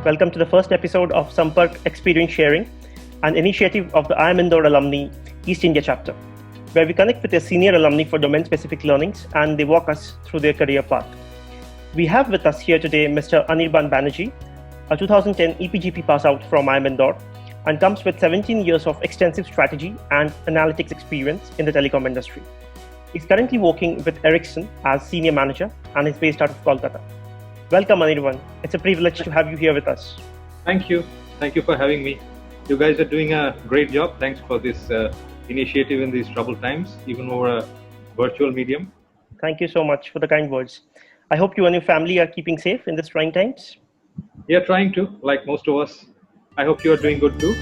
Welcome to the first episode of Sampark Experience Sharing, an initiative of the IIM Indore Alumni East India chapter, where we connect with their senior alumni for domain-specific learnings and they walk us through their career path. We have with us here today Mr. Anirban Banerjee, a 2010 EPGP pass out from IIM Indore, and comes with 17 years of extensive strategy and analytics experience in the telecom industry. He's currently working with Ericsson as senior manager and is based out of Kolkata. Welcome, Anirban. It's a privilege to have you here with us. Thank you. Thank you for having me. You guys are doing a great job. Thanks for this initiative in these troubled times, even over a virtual medium. Thank you so much for the kind words. I hope you and your family are keeping safe in these trying times. Yeah, trying to, like most of us. I hope you are doing good too.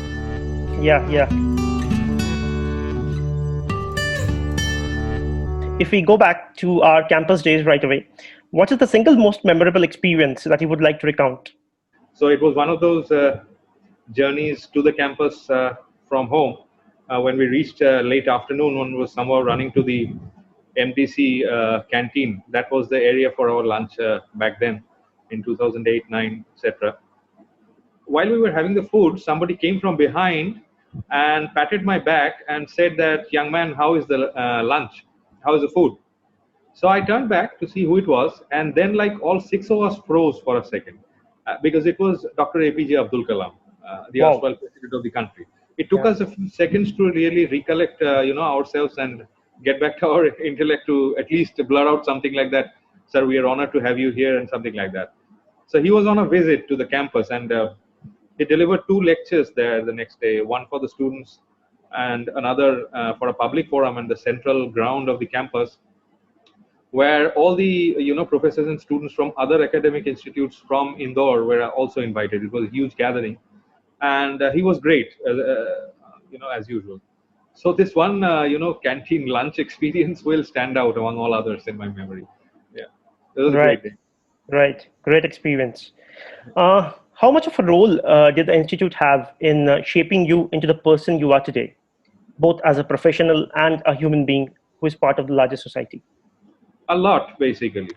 Yeah. If we go back to our campus days right away, what is the single most memorable experience that you would like to recount? So it was one of those journeys to the campus from home. When we reached late afternoon, one was somehow running to the MDC canteen. That was the area for our lunch back then in 2008, 9, etc. While we were having the food, somebody came from behind and patted my back and said that, "Young man, how is the lunch? How is the food?" So I turned back to see who it was, and then like all six of us froze for a second because it was Dr. APJ Abdul Kalam, the erstwhile president of the country. It took us a few seconds to really recollect, ourselves and get back to our intellect to at least blur out something like that. "Sir, we are honored to have you here," and something like that. So he was on a visit to the campus, and he delivered 2 lectures there the next day, one for the students and another for a public forum in the central ground of the campus, where all the professors and students from other academic institutes from Indore were also invited. It was a huge gathering, and he was great, as usual. So this one, canteen lunch experience will stand out among all others in my memory. Yeah, it was a great day. Right, great experience. How much of a role did the institute have in shaping you into the person you are today, both as a professional and a human being who is part of the larger society? A lot, basically.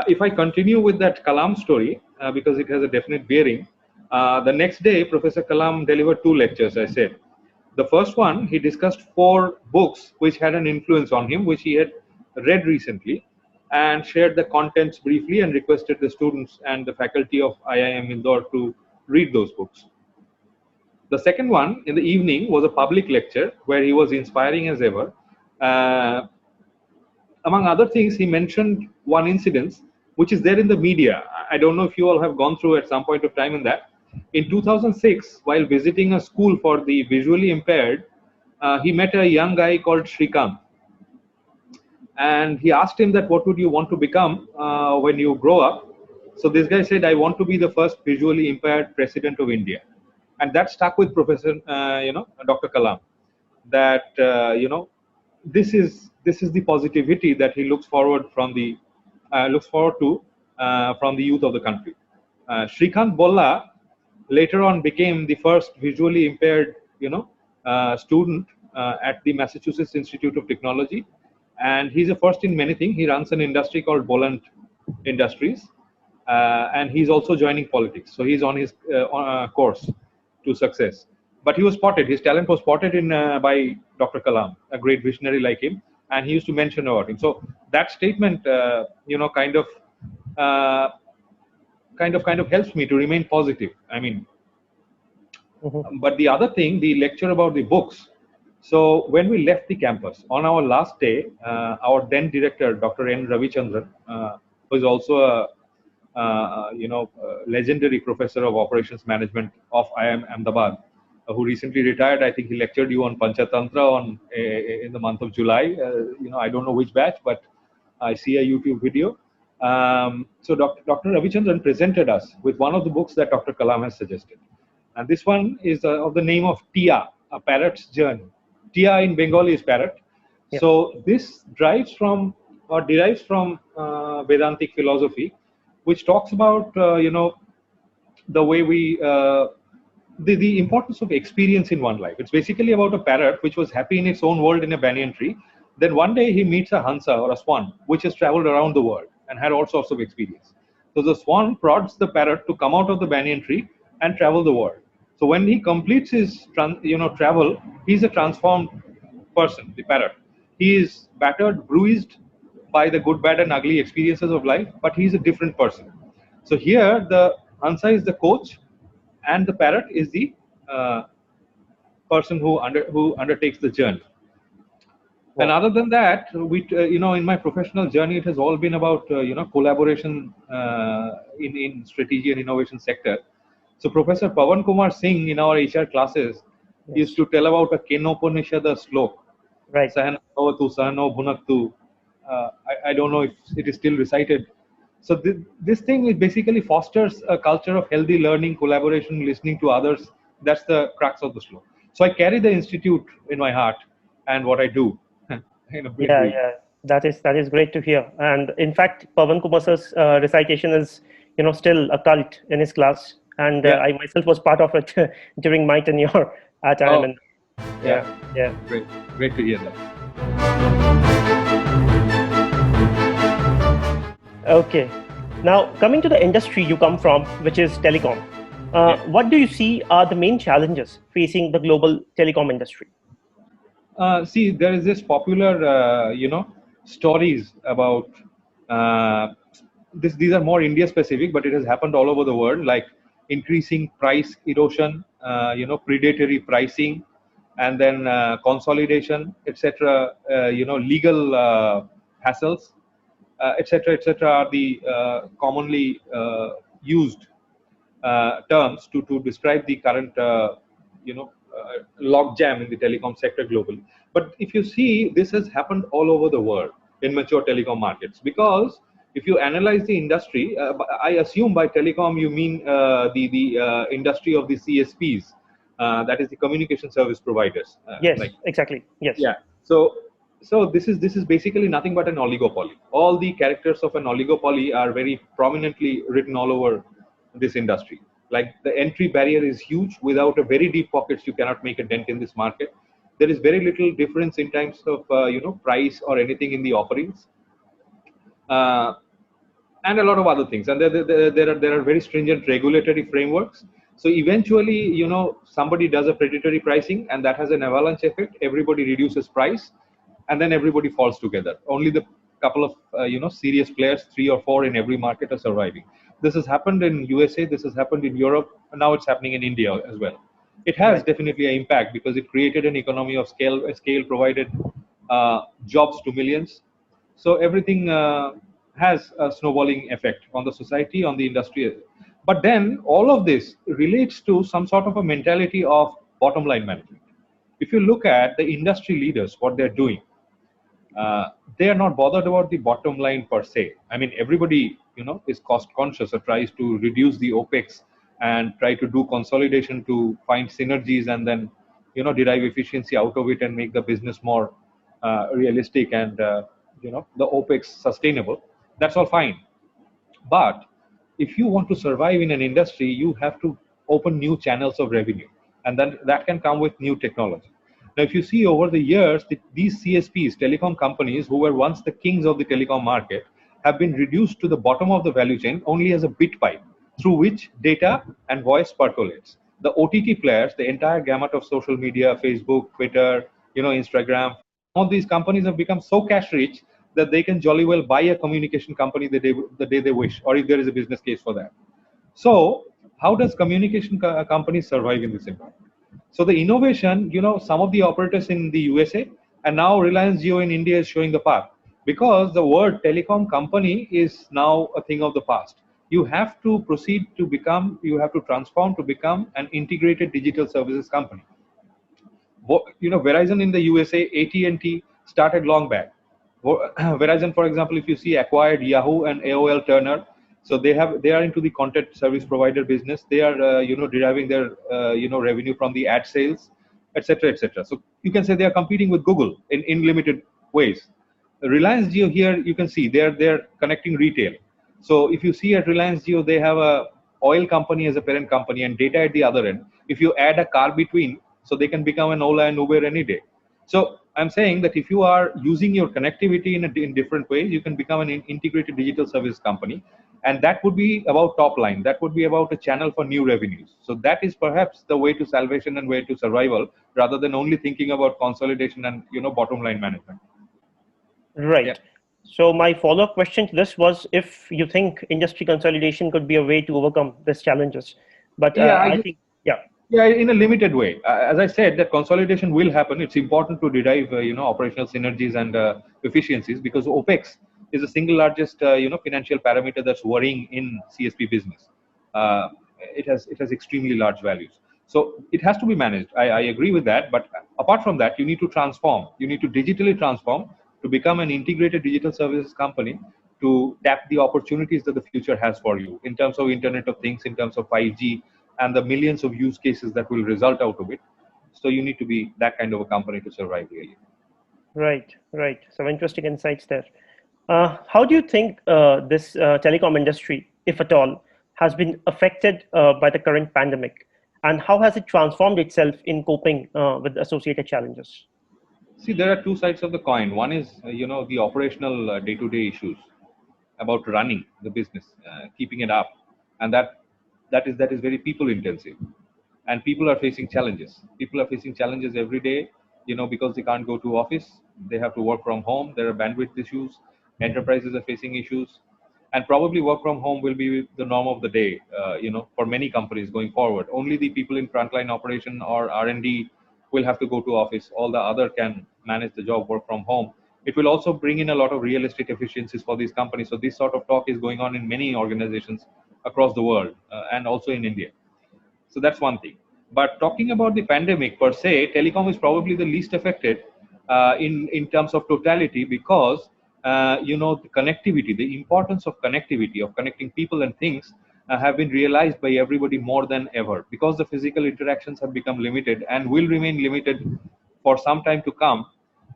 If I continue with that Kalam story, because it has a definite bearing, the next day, Professor Kalam delivered 2 lectures, I said. The first one, he discussed 4 books which had an influence on him, which he had read recently, and shared the contents briefly and requested the students and the faculty of IIM Indore to read those books. The second one, in the evening, was a public lecture where he was inspiring as ever. Among other things, he mentioned one incident which is there in the media. I don't know if you all have gone through at some point of time in that. In 2006, while visiting a school for the visually impaired, he met a young guy called Shrikant. And he asked him that, what would you want to become when you grow up? So this guy said, "I want to be the first visually impaired president of India." And that stuck with Professor, Dr. Kalam, that, this is the positivity that he looks forward to from the youth of the country. Shrikant Bolla later on became the first visually impaired, student at the Massachusetts Institute of Technology, and he's a first in many things. He runs an industry called Boland Industries, and he's also joining politics. So he's on his course to success. But he was spotted. His talent was spotted by Dr. Kalam, a great visionary like him, and he used to mention about him. So that statement, kind of helps me to remain positive. I mean, But the other thing, the lecture about the books. So when we left the campus on our last day, our then director, Dr. N. Ravichandran, who is also a legendary professor of operations management of IIM Ahmedabad, who recently retired. I think he lectured you on Panchatantra in the month of July. I don't know which batch, but I see a YouTube video. So Dr. Ravichandran presented us with one of the books that Dr. Kalam has suggested. And this one is of the name of Tia, A Parrot's Journey. Tia in Bengali is parrot. Yep. So this derives from Vedantic philosophy, which talks about, the way we, the importance of experience in one life. It's basically about a parrot which was happy in its own world in a banyan tree. Then one day he meets a hansa or a swan, which has traveled around the world and had all sorts of experience. So the swan prods the parrot to come out of the banyan tree and travel the world. So when he completes his travel, he's a transformed person, the parrot. He is battered, bruised by the good, bad, and ugly experiences of life, but he's a different person. So here, the Hansa is the coach, and the parrot is the uh, person who undertakes the journey. And Wow. other than that, in my professional journey, it has all been about collaboration in strategy and innovation sector. So Professor Pawan Kumar Singh in our HR classes used Yes. to tell about a Kenopanishad slok, Right. Sahana Bhavatu, Sahano Bhunaktu. I don't know if it is still recited. So this thing it basically fosters a culture of healthy learning, collaboration, listening to others. That's the crux of the slok. So I carry the institute in my heart and what I do in Yeah, brief. yeah. That is great to hear. And in fact, Pavan Kumar's recitation is, still a cult in his class. And Yeah. I myself was part of it during my tenure at Oh, IIM. yeah. Yeah, yeah. Great. Great to hear that. Okay. Now, coming to the industry you come from, which is telecom, Yeah. what do you see are the main challenges facing the global telecom industry? See, there is this popular, stories about this. These are more India specific, but it has happened all over the world, like increasing price erosion, predatory pricing, and then consolidation, etc. Legal hassles, etc., etc. are the commonly used terms to describe the current logjam in the telecom sector globally. But if you see, this has happened all over the world in mature telecom markets, because if you analyze the industry, I assume by telecom you mean the industry of the CSPs, that is the communication service providers, Yes, like exactly. Yes. yeah. So this is basically nothing but an oligopoly. All the characters of an oligopoly are very prominently written all over this industry. Like the entry barrier is huge. Without a very deep pockets, you cannot make a dent in this market. There is very little difference in terms of price or anything in the offerings. Uh, and a lot of other things. And there are very stringent regulatory frameworks. So eventually, somebody does a predatory pricing, and that has an avalanche effect. Everybody reduces price, and then everybody falls together. Only the couple of serious players, 3 or 4 in every market, are surviving. This has happened in USA. This has happened in Europe, and now it's happening in India as well. It has Right. definitely an impact because it created an economy of scale. Scale provided jobs to millions, so everything has a snowballing effect on the society, on the industry. But then all of this relates to some sort of a mentality of bottom line management. If you look at the industry leaders, what they're doing, they are not bothered about the bottom line per se. I mean, everybody, is cost conscious or tries to reduce the OPEX and try to do consolidation to find synergies and then, derive efficiency out of it and make the business more realistic and, the OPEX sustainable. That's all fine. But if you want to survive in an industry, you have to open new channels of revenue, and then that can come with new technology. Now, if you see over the years, these CSPs, telecom companies, who were once the kings of the telecom market, have been reduced to the bottom of the value chain only as a bit pipe through which data and voice percolates. The OTT players, the entire gamut of social media, Facebook, Twitter, Instagram, some of these companies have become so cash rich that they can jolly well buy a communication company the day they wish, or if there is a business case for that. So, how does communication companies survive in this environment? So, the innovation, some of the operators in the USA and now Reliance Jio in India is showing the path, because the word telecom company is now a thing of the past. You have to you have to transform to become an integrated digital services company. Verizon in the USA, AT&T started long back. Verizon, for example, if you see, acquired Yahoo and AOL Turner, so they are into the content service provider business. They are deriving their revenue from the ad sales, etc., etc. So you can say they are competing with Google in limited ways. Reliance Jio here, you can see they're connecting retail. So if you see at Reliance Jio, they have a oil company as a parent company and data at the other end. If you add a car between, so they can become an Ola and Uber any day. So I'm saying that if you are using your connectivity in different ways, you can become an integrated digital service company. And that would be about top line. That would be about a channel for new revenues. So that is perhaps the way to salvation and way to survival, rather than only thinking about consolidation and bottom line management. Right. Yeah. So my follow-up question to this was if you think industry consolidation could be a way to overcome these challenges. But Yeah, I think, yeah. Yeah, in a limited way. As I said, that consolidation will happen. It's important to derive, operational synergies and efficiencies, because OPEX is the single largest, financial parameter that's worrying in CSP business. Uh, it has extremely large values. So it has to be managed. I agree with that. But apart from that, you need to transform. You need to digitally transform to become an integrated digital services company to tap the opportunities that the future has for you in terms of Internet of Things, in terms of 5G, and the millions of use cases that will result out of it. So you need to be that kind of a company to survive, really. Right, right. Some interesting insights there. How do you think this telecom industry, if at all, has been affected by the current pandemic? And how has it transformed itself in coping with the associated challenges? See, there are two sides of the coin. One is, the operational day-to-day issues about running the business, keeping it up, and that is very people intensive, and people are facing challenges. People are facing challenges every day, because they can't go to office. They have to work from home. There are bandwidth issues. Enterprises are facing issues, and probably work from home will be the norm of the day, for many companies going forward. Only the people in frontline operation or R&D will have to go to office. All the other can manage the job, work from home. It will also bring in a lot of real estate efficiencies for these companies. So this sort of talk is going on in many organizations across the world, and also in India. So that's one thing. But talking about the pandemic per se, telecom is probably the least affected in terms of totality, because the connectivity, the importance of connectivity, of connecting people and things, have been realized by everybody more than ever, because the physical interactions have become limited and will remain limited for some time to come.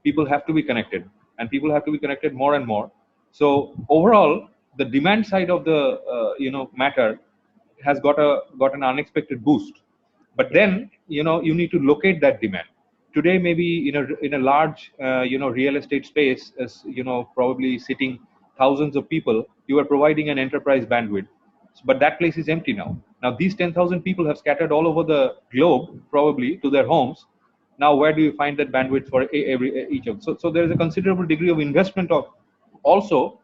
People have to be connected, and people have to be connected more and more. So overall, the demand side of the matter has got an unexpected boost. But then you need to locate that demand. Today, maybe in a large real estate space, as probably sitting thousands of people, you are providing an enterprise bandwidth, but that place is empty now. Now these 10,000 people have scattered all over the globe, probably to their homes. Now where do you find that bandwidth for each of them? So there is a considerable degree of investment of also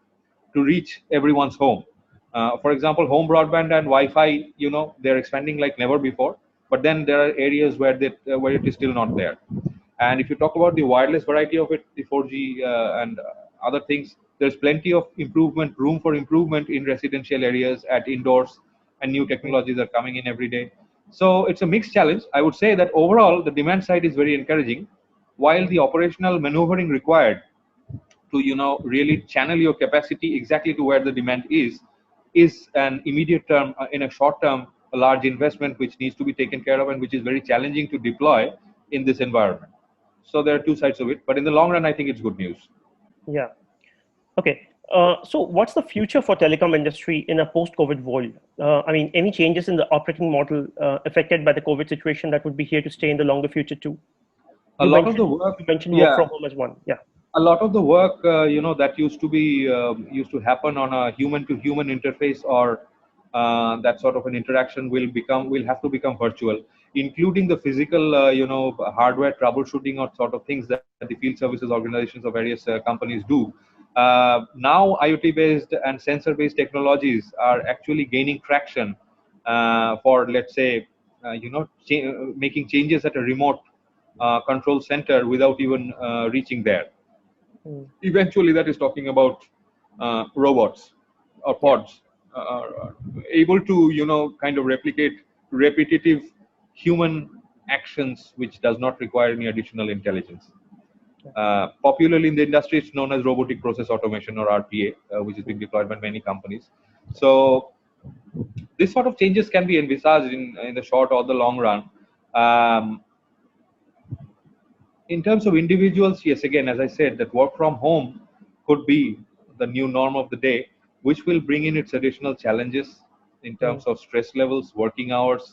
to reach everyone's home. For example, home broadband and Wi-Fi, they're expanding like never before. But then there are areas where it is still not there. And if you talk about the wireless variety of it, the 4G and other things, there's plenty of room for improvement in residential areas, at indoors, and new technologies are coming in every day. So it's a mixed challenge. I would say that overall the demand side is very encouraging, while the operational maneuvering required to really channel your capacity exactly to where the demand is an immediate term, in a short term, a large investment which needs to be taken care of, and which is very challenging to deploy in this environment. So there are two sides of it, but in the long run, I think it's good news. Yeah. Okay. So what's the future for telecom industry in a post-COVID world? I mean, any changes in the operating model affected by the COVID situation that would be here to stay in the longer future too? A lot of the work, You mentioned work yeah, from home as one. Yeah. a lot of the work that used to happen on a human to human interface, or that sort of an interaction will have to become virtual, including the physical hardware troubleshooting or sort of things that the field services organizations of various companies do. Now IoT based and sensor based technologies are actually gaining traction for, let's say, making changes at a remote control center without even reaching there. Mm. Eventually, that is talking about robots or Yeah. pods, able to kind of replicate repetitive human actions, which does not require any additional intelligence. Popularly in the industry, it's known as robotic process automation, or RPA, which is being deployed by many companies. So this sort of changes can be envisaged in the short or the long run. Um, in terms of individuals, yes, again, as I said, that work from home could be the new norm of the day, which will bring in its additional challenges in Mm. terms of stress levels, working hours.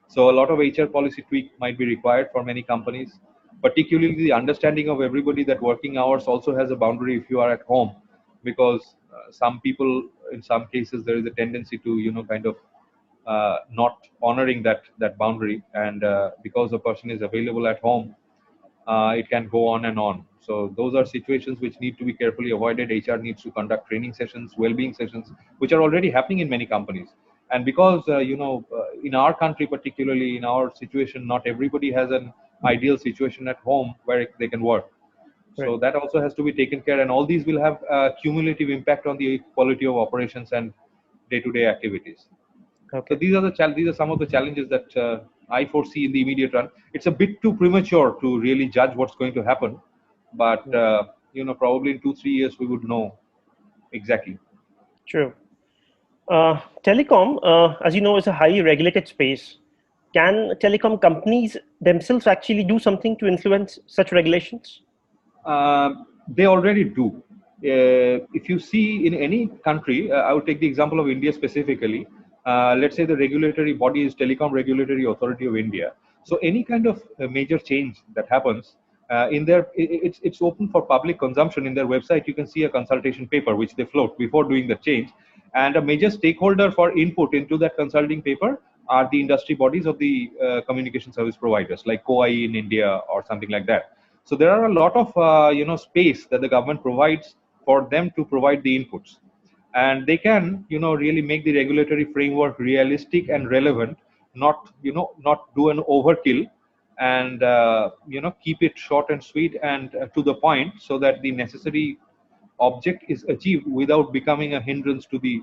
So a lot of HR policy tweak might be required for many companies, particularly the understanding of everybody that working hours also has a boundary if you are at home, because some people, in some cases, there is a tendency to kind of not honoring that boundary, and because the person is available at home, it can go on and on. So those are situations which need to be carefully avoided. HR needs to conduct training sessions, well-being sessions, which are already happening in many companies. And because in our country, particularly in our situation, not everybody has an ideal situation at home where they can work. Right. So that also has to be taken care, and all these will have a cumulative impact on the quality of operations and day-to-day activities. So Okay. these are some of the challenges that I foresee in the immediate run. It's a bit too premature to really judge what's going to happen, but probably in 2-3 years we would know exactly. True. Telecom, as you know, is a highly regulated space. Can telecom companies themselves actually do something to influence such regulations? They already do. If you see in any country, I would take the example of India specifically. Let's say the regulatory body is Telecom Regulatory Authority of India. So any kind of major change that happens in their, it's open for public consumption. In their website, you can see a consultation paper which they float before doing the change. And a major stakeholder for input into that consulting paper are the industry bodies of the communication service providers, like COAI in India or something like that. So there are a lot of space that the government provides for them to provide the inputs, and they can really make the regulatory framework realistic and relevant, not do an overkill, and keep it short and sweet and to the point, so that the necessary object is achieved without becoming a hindrance to the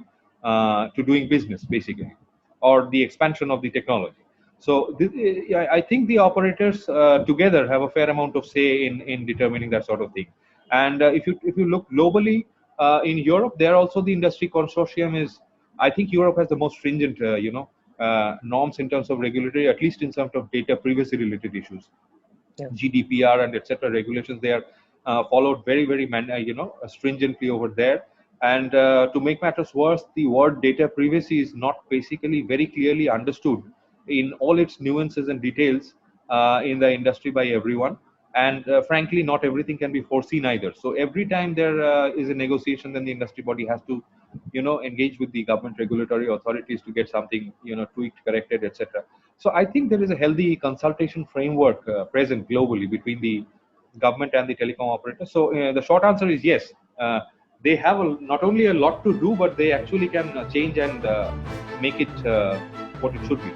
to doing business basically, or the expansion of the technology. So I think the operators together have a fair amount of say in determining that sort of thing. And if you look globally, in Europe, there also the industry consortium is. I think Europe has the most stringent norms in terms of regulatory, at least in terms of data privacy related issues. Yes. GDPR and etc. regulations, they are followed very stringently over there. And to make matters worse, the word data privacy is not basically very clearly understood in all its nuances and details in the industry by everyone. And frankly, not everything can be foreseen either. So every time there is a negotiation, then the industry body has to engage with the government regulatory authorities to get something tweaked, corrected, etc. So I think there is a healthy consultation framework present globally between the government and the telecom operator. So the short answer is yes. They have not only a lot to do, but they actually can change and make it what it should be.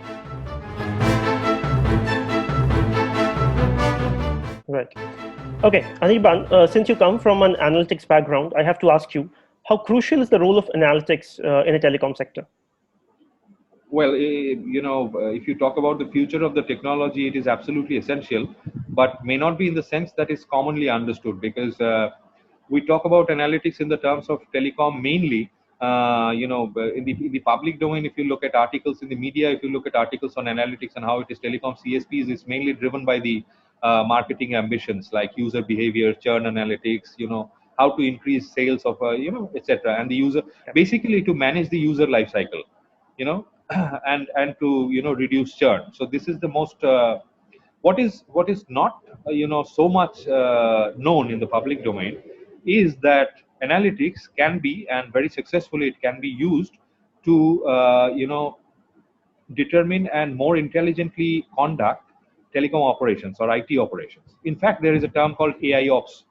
Right. Okay, Anirban, since you come from an analytics background, I have to ask you, how crucial is the role of analytics in a telecom sector? Well, if you talk about the future of the technology, it is absolutely essential, but may not be in the sense that is commonly understood, because we talk about analytics in the terms of telecom mainly. In the public domain, if you look at articles in the media, if you look at articles on analytics and how it is telecom CSPs, is mainly driven by the marketing ambitions like user behavior, churn analytics, how to increase sales of, etc. And the user, basically to manage the user life cycle, and to reduce churn. So this is the most what is not so much known in the public domain is that analytics can be, and very successfully it can be used to determine and more intelligently conduct telecom operations or IT operations. In fact, there is a term called AI ops,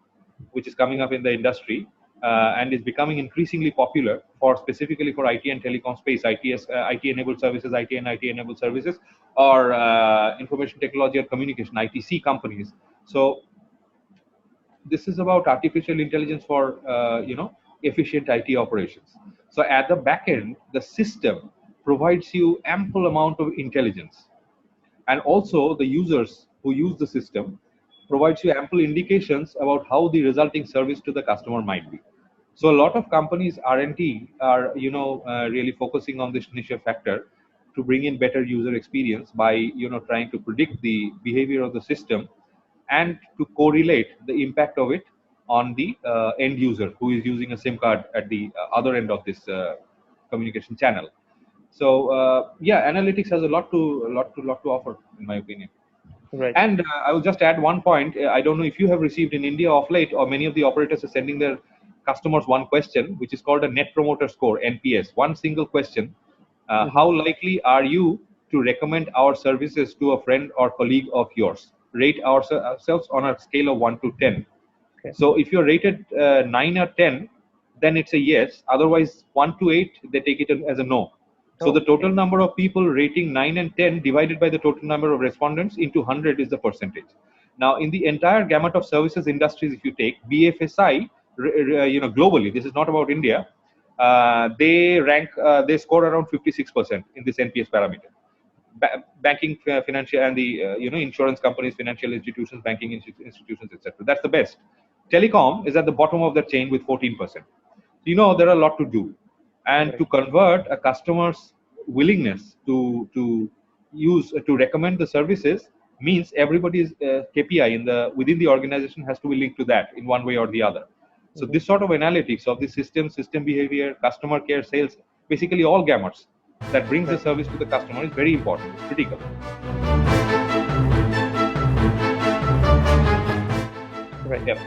which is coming up in the industry and is becoming increasingly popular for specifically for IT and telecom space, IT-enabled services, IT and IT-enabled services, or information technology or communication, ITC companies. So this is about artificial intelligence for efficient IT operations. So at the back end, the system provides you ample amount of intelligence, and also the users who use the system provides you ample indications about how the resulting service to the customer might be. So a lot of companies R&D are really focusing on this niche factor to bring in better user experience by trying to predict the behavior of the system and to correlate the impact of it on the end user who is using a SIM card at the other end of this communication channel. So analytics has a lot to offer, in my opinion. Right. And I will just add one point. I don't know if you have received in India of late, or many of the operators are sending their customers one question, which is called a Net Promoter Score (NPS). One single question: how likely are you to recommend our services to a friend or colleague of yours? Rate ourselves on a scale of 1 to 10. Okay. So if you're rated 9 or 10, then it's a yes. Otherwise, 1 to 8, they take it as a no. So the total number of people rating 9 and 10 divided by the total number of respondents into 100 is the percentage. Now, in the entire gamut of services industries, if you take BFSI, globally, this is not about India, they score around 56% in this NPS parameter. Banking, financial, and the insurance companies, financial institutions, banking institutions, etc. That's the best. Telecom is at the bottom of the chain with 14%. There are a lot to do, and to convert a customer's willingness to recommend the services means everybody's KPI within the organization has to be linked to that in one way or the other. So this sort of analytics of the system behavior, customer care, sales, basically all gamuts that brings the service to the customer is very important. It's critical. Right. Yep.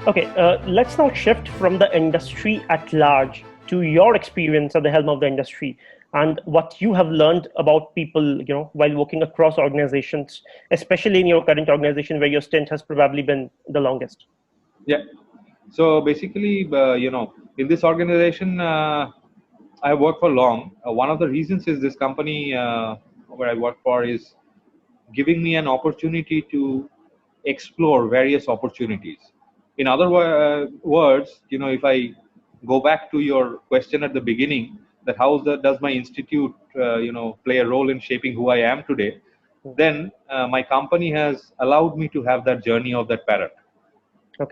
Okay, let's now shift from the industry at large to your experience at the helm of the industry and what you have learned about people, while working across organizations, especially in your current organization where your stint has probably been the longest. Yeah. So basically, in this organization, I have worked for long. One of the reasons is this company where I work for is giving me an opportunity to explore various opportunities. In other words, if I go back to your question at the beginning, that how does my institute, play a role in shaping who I am today, then my company has allowed me to have that journey of that parrot.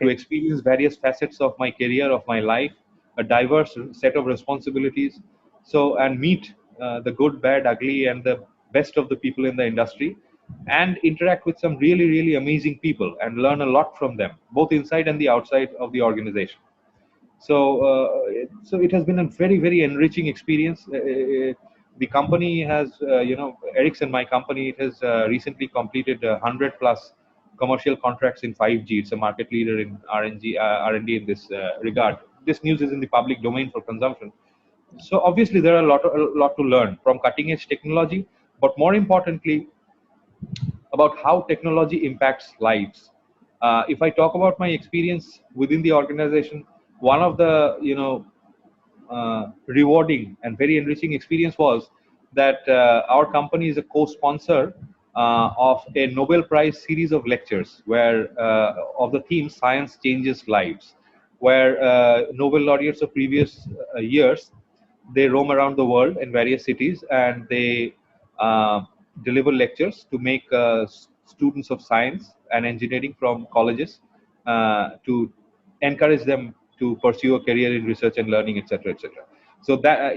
To experience various facets of my career, of my life, a diverse set of responsibilities, and meet the good, bad, ugly, and the best of the people in the industry, and interact with some really, really amazing people and learn a lot from them, both inside and the outside of the organization. So it has been a very, very enriching experience. The company has, Ericsson, my company, it has recently completed 100 plus commercial contracts in 5G. It's a market leader in R&D in this regard. This news is in the public domain for consumption. So obviously there are a lot to learn from cutting edge technology, but more importantly, about how technology impacts lives. If I talk about my experience within the organization, one of the rewarding and very enriching experience was that our company is a co-sponsor of a Nobel Prize series of lectures where of the theme "Science Changes Lives," where Nobel laureates of previous years, they roam around the world in various cities and they deliver lectures to make students of science and engineering from colleges to encourage them to pursue a career in research and learning, etc., etc. So that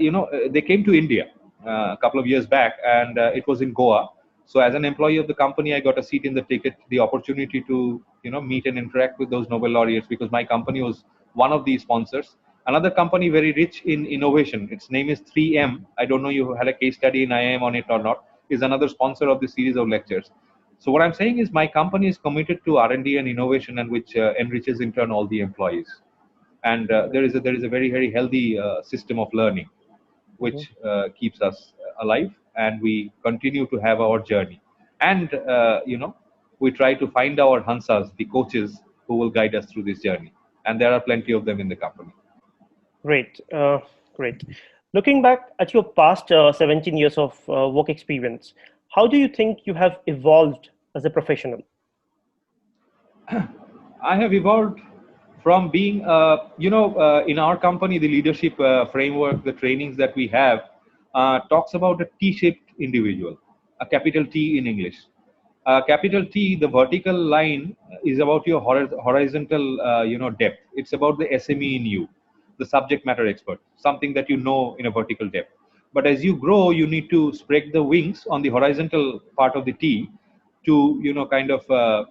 they came to India a couple of years back, and it was in Goa. So as an employee of the company, I got a seat in the ticket, the opportunity to meet and interact with those Nobel laureates because my company was one of these sponsors. Another company very rich in innovation, its name is 3M. I don't know you had a case study in IIM on it or not, is another sponsor of this series of lectures. So what I'm saying is my company is committed to R&D and innovation, and which enriches in turn all the employees. And there is a very, very healthy system of learning, which keeps us alive, and we continue to have our journey. And we try to find our Hansas, the coaches who will guide us through this journey. And there are plenty of them in the company. Great, great. Looking back at your past 17 years of work experience, how do you think you have evolved as a professional? I have evolved from being, in our company, the leadership framework, the trainings that we have talks about a T-shaped individual, a capital T in English. Capital T, the vertical line is about your horizontal, depth. It's about the SME in you, the subject matter expert, something that you know in a vertical depth. But as you grow, you need to spread the wings on the horizontal part of the T to, kind of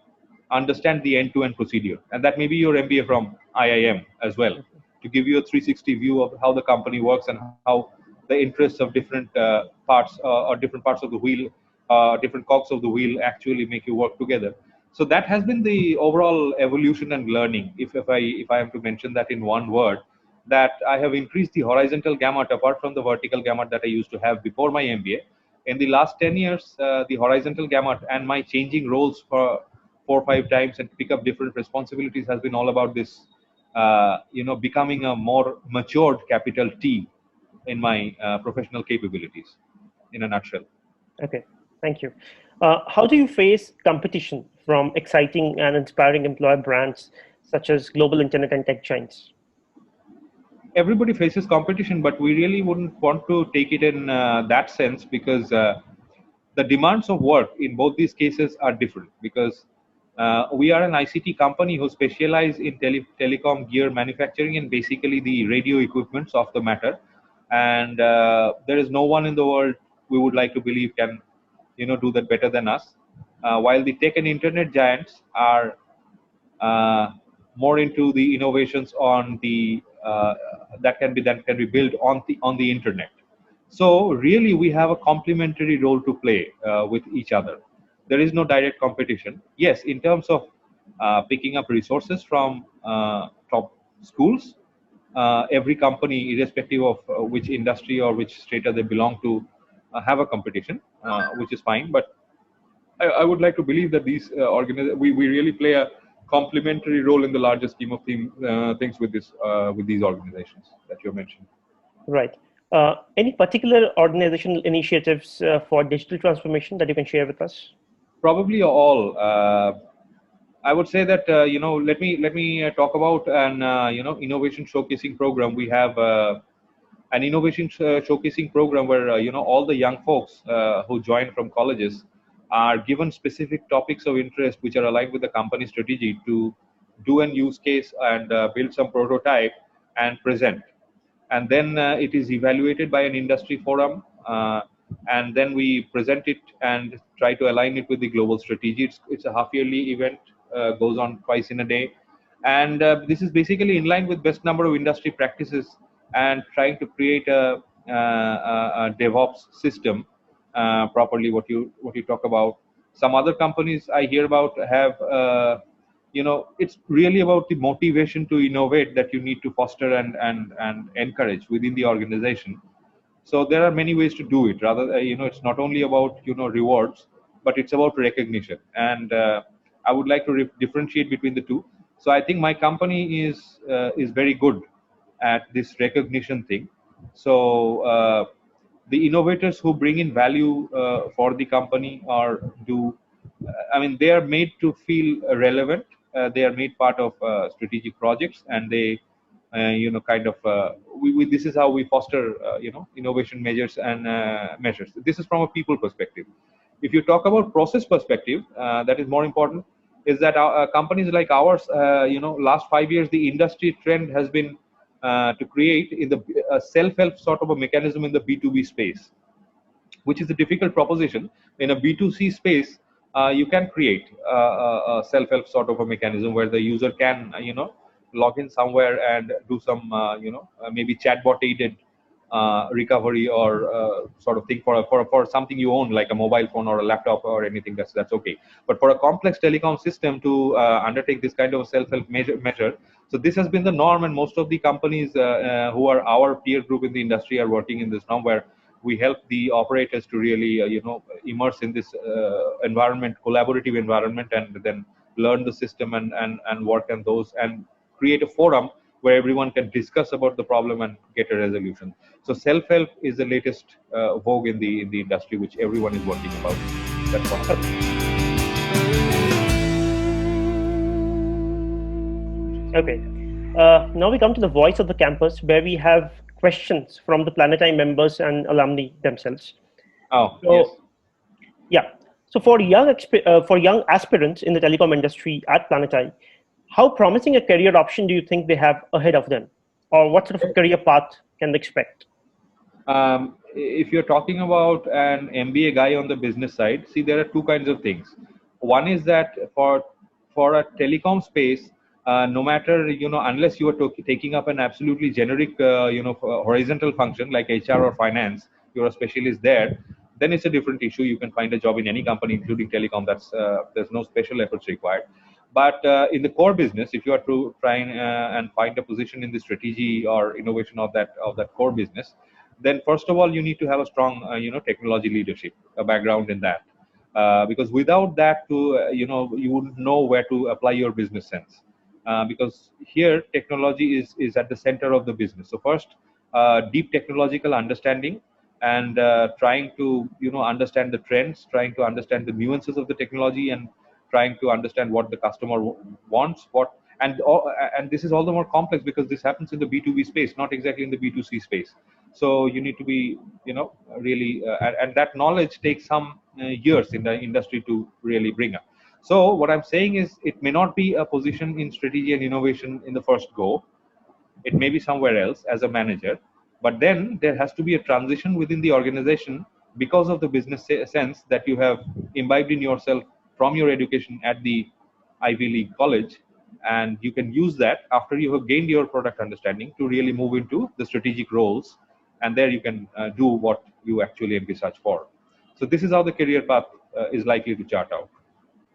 understand the end-to-end procedure. And that may be your MBA from IIM as well, to give you a 360 view of how the company works and how the interests of different parts or different parts of the wheel, different cogs of the wheel actually make you work together. So that has been the overall evolution and learning. If I am to mention that in one word, that I have increased the horizontal gamut apart from the vertical gamut that I used to have before my MBA. In the last 10 years, the horizontal gamut and my changing roles for 4 or 5 times and pick up different responsibilities has been all about this, becoming a more matured capital T in my professional capabilities, in a nutshell. Okay, thank you. How do you face competition from exciting and inspiring employer brands such as global internet and tech giants? Everybody faces competition, but we really wouldn't want to take it in that sense, because the demands of work in both these cases are different. Because we are an ICT company who specialize in telecom gear manufacturing and basically the radio equipments of the matter, and there is no one in the world, we would like to believe, can do that better than us. While the tech and internet giants are uh, more into the innovations on the that can be built on the internet. So really, we have a complementary role to play with each other. There is no direct competition. Yes, in terms of picking up resources from top schools, every company, irrespective of which industry or which strata they belong to, have a competition, which is fine. But I would like to believe that these we really play a complementary role in the larger scheme of things with these organizations that you mentioned. Right. Any particular organizational initiatives for digital transformation that you can share with us? Probably all. I would say that let me talk about an innovation showcasing program. We have an innovation showcasing program where all the young folks who join from colleges are given specific topics of interest which are aligned with the company strategy to do an use case and build some prototype and present, and then it is evaluated by an industry forum, and then we present it and try to align it with the global strategy. It's a half yearly event, goes on twice in a day, and this is basically in line with best number of industry practices and trying to create a DevOps system properly. What you talk about, some other companies I hear about have it's really about the motivation to innovate that you need to foster and encourage within the organization. So there are many ways to do it. Rather, it's not only about rewards, but it's about recognition. And I would like to differentiate between the two. So I think my company is very good at this recognition thing. So the innovators who bring in value for the company or do, I mean, they are made to feel relevant. They are made part of strategic projects, and they kind of this is how we foster innovation measures and measures. This is from a people perspective. If you talk about process perspective, that is more important, is that companies like ours, last 5 years the industry trend has been to create in the self-help sort of a mechanism in the B2B space, which is a difficult proposition. In a B2C space, you can create a self-help sort of a mechanism where the user can, log in somewhere and do some, maybe chatbot aided recovery or sort of thing for something you own, like a mobile phone or a laptop or anything. That's okay. But for a complex telecom system to undertake this kind of self-help measure, so this has been the norm, and most of the companies who are our peer group in the industry are working in this norm, where we help the operators to really immerse in this environment, collaborative environment, and then learn the system and work on those and create a forum where everyone can discuss about the problem and get a resolution. So self-help is the latest vogue in the industry, which everyone is working about. That's one. Okay. Now we come to the voice of the campus, where we have questions from the Planetime members and alumni themselves. Oh, so, yes. Yeah. So for young aspirants in the telecom industry at Planetime, how promising a career option do you think they have ahead of them, or what sort of a career path can they expect? If you're talking about an MBA guy on the business side, see, there are two kinds of things. One is that for a telecom space, no matter, unless you are taking up an absolutely generic, horizontal function like HR or finance, you're a specialist there. then it's a different issue. You can find a job in any company, including telecom. That's there's no special efforts required. But in the core business, if you are to try and find a position in the strategy or innovation of that core business, then first of all you need to have a strong technology leadership, a background in that, because without that, you wouldn't know where to apply your business sense. Because here technology is at the center of the business. So first, deep technological understanding, and trying to understand the trends, trying to understand the nuances of the technology, and trying to understand what the customer wants, and this is all the more complex because this happens in the B2B space, not exactly in the B2C space. So you need to be really and that knowledge takes some years in the industry to really bring up. So what I'm saying is, it may not be a position in strategy and innovation in the first go. It may be somewhere else as a manager, but then there has to be a transition within the organization because of the business sense that you have imbibed in yourself from your education at the Ivy League college, and you can use that after you have gained your product understanding to really move into the strategic roles, and there you can do what you actually envisage for. So this is how the career path is likely to chart out.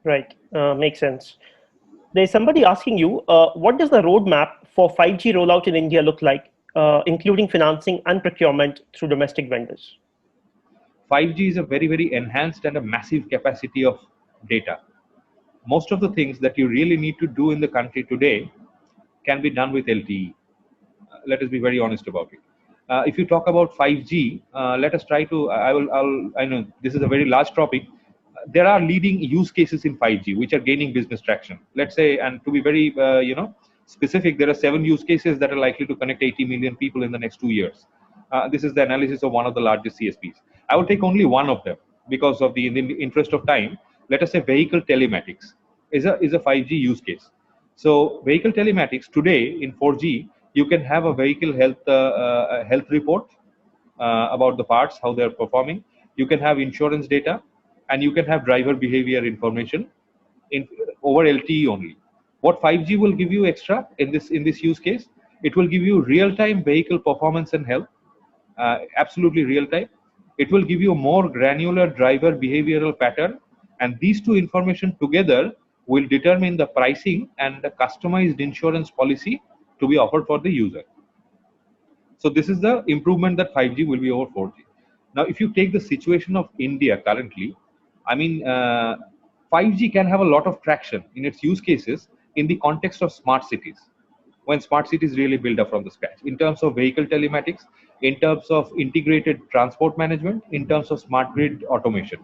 Right. Makes sense. There's somebody asking you, what does the roadmap for 5G rollout in India look like, including financing and procurement through domestic vendors? 5G is a very, very enhanced and a massive capacity of data. Most of the things that you really need to do in the country today can be done with LTE. Let us be very honest about it. If you talk about 5G, let us try to. I know this is a very large topic. There are leading use cases in 5G which are gaining business traction. Let's say, and to be very specific, there are 7 use cases that are likely to connect 80 million people in the next 2 years. This is the analysis of one of the largest CSPs. I will take only one of them because of in the interest of time. Let us say vehicle telematics is a 5G use case. So vehicle telematics today in 4G, you can have a vehicle health report about the parts, how they're performing. You can have insurance data, and you can have driver behavior information in over LTE only. What 5G will give you extra in this use case? It will give you real-time vehicle performance and health, absolutely real-time. It will give you more granular driver behavioral pattern, and these two information together will determine the pricing and the customized insurance policy to be offered for the user. So this is the improvement that 5G will be over 4G. Now, if you take the situation of India currently, I mean, 5G can have a lot of traction in its use cases in the context of smart cities, when smart cities really build up from the scratch, in terms of vehicle telematics, in terms of integrated transport management, in terms of smart grid automation.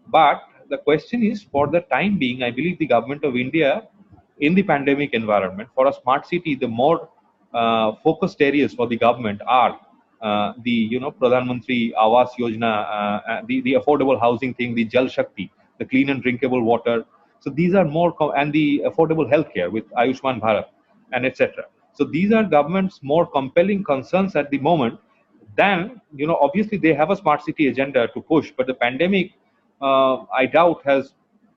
But the question is, for the time being, I believe the government of India, in the pandemic environment, for a smart city, the more focused areas for the government are the Pradhan Mantri Awas Yojana, the affordable housing thing, the Jal Shakti, the clean and drinkable water. So these are more and the affordable healthcare with Ayushman Bharat and etc. So these are government's more compelling concerns at the moment. Then obviously they have a smart city agenda to push, but the pandemic, I doubt, has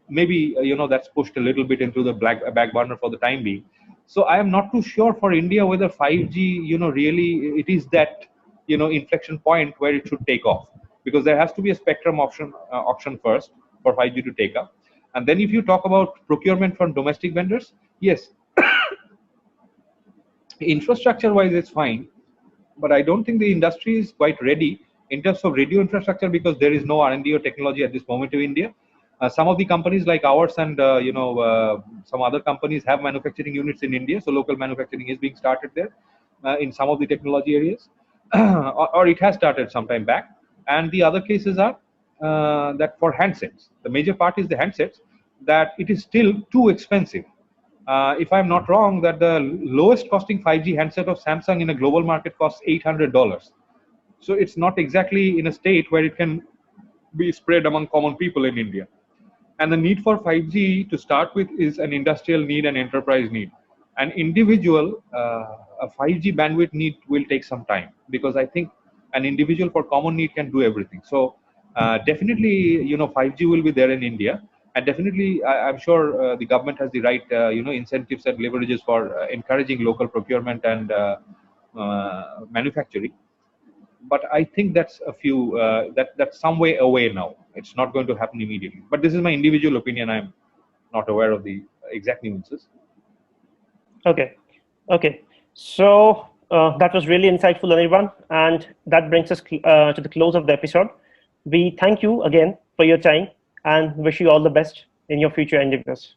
maybe that's pushed a little bit into the back burner for the time being. So I am not too sure for India whether 5G really it is that inflection point where it should take off, because there has to be a spectrum auction first for 5G to take up. And then if you talk about procurement from domestic vendors, yes, infrastructure wise it's fine, but I don't think the industry is quite ready in terms of radio infrastructure, because there is no R&D or technology at this moment in India. Some of the companies like ours and some other companies have manufacturing units in India, so local manufacturing is being started there in some of the technology areas, or it has started some time back. And the other cases are that for handsets, the major part is the handsets, that it is still too expensive. If I'm not wrong, that the lowest costing 5G handset of Samsung in a global market costs $800. So it's not exactly in a state where it can be spread among common people in India. And the need for 5G to start with is an industrial need and enterprise need. An individual, a 5G bandwidth need will take some time, because I think an individual for common need can do everything. So definitely, 5G will be there in India. And definitely, I'm sure the government has the right, incentives and leverages for encouraging local procurement and manufacturing. but I think that's a few that's some way away now. It's not going to happen immediately. But this is my individual opinion. I'm not aware of the exact nuances. Okay. Okay. So that was really insightful, Anirban, and that brings us to the close of the episode. We thank you again for your time and wish you all the best in your future endeavors.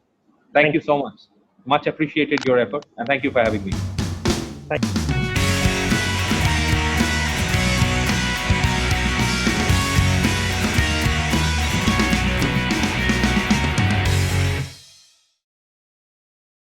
Thank you so much. Much appreciated your effort, and thank you for having me. Thank you.